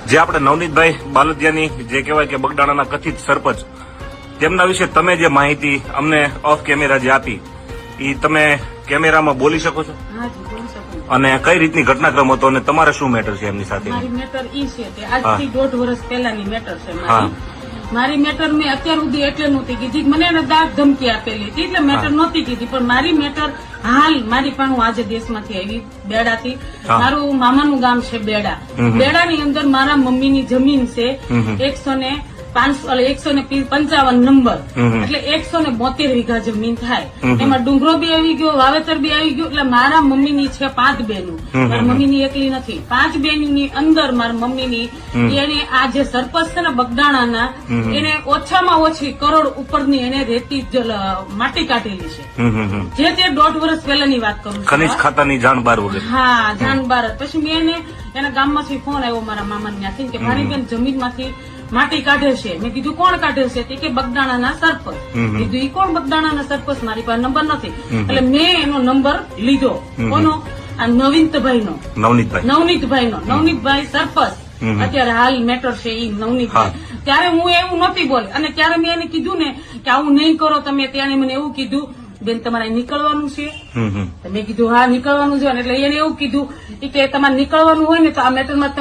જે આપણે નવનીતભાઈ બાલદિયાની જે કહેવાય કે બગદાણાના કથિત સરપંચ તેમના વિશે તમે જે માહિતી અમને ઓફ કેમેરા જે આપી એ તમે કેમેરામાં બોલી શકો છો? હાજી, બોલી શકું. અને કઈ રીતની ઘટનાક્રમ હતો અને તમારે શું મેટર છે એમની સાથે? મારી મેટર ઈ છે કે આજથી 1.5 વર્ષ પહેલાની મેટર છે હા. મારી મેટર મેં અત્યાર સુધી એટલે નહોતી કીધી, મને એને દાગ ધમકી આપેલી હતી એટલે મેટર નહોતી કીધી. પણ મારી મેટર હાલ મારી પણ હું આજે દેશમાંથી આવી બેડાથી. હા. મારું મામાનું ગામ છે બેડા. બેડાની અંદર મારા મમ્મીની જમીન છે 155 નંબર, એટલે 172 વીઘા જમીન થાય. એમાં ડુંગરો બી આવી ગયો, વાવેતર બી આવી ગયું. એટલે મારા મમ્મીની છે 5 બહેનો, મારા મમ્મીની એકલી નથી. 5 બહેનોની અંદર મારા મમ્મીની એને આ જે સરપંચ છે ને બગદાણાના, એને ઓછામાં ઓછી કરોડ ઉપરની એને રેતી માટી કાઢેલી છે. જે તે 1.5 વર્ષ પહેલાની વાત કરું છું. ખનીજ ખાતાની જાણ બાર વગર. હા, જાણ બાર. પછી મેં એના ગામમાંથી ફોન આવ્યો મારા મામાને ત્યાંથી કે મારી બેન જમીનમાંથી માટી કાઢે છે. મેં કીધું કોણ કાઢે છે? તે કે બગદાણાના સરપંચ. કીધું ઈ કોણ બગદાણાના સરપંચ? મારી પાસે નંબર નથી. એટલે મેં એનો નંબર લીધો. કોનો? આ નવીનભાઈનો. નવનીતભાઈ સરપંચ અત્યારે હાલ મેટર છે ઈ નવનીતભાઈ. ત્યારે હું એવું નહોતી બોલી અને ત્યારે મેં એને કીધું ને કે આવું નહીં કરો તમે. ત્યારે મને એવું કીધું, બેન તમારે નીકળવાનું છે? મેં કીધું હા નીકળવાનું છે. એટલે એને એવું કીધું કે તમારે નીકળવાનું હોય ને તો આ મેટરમાં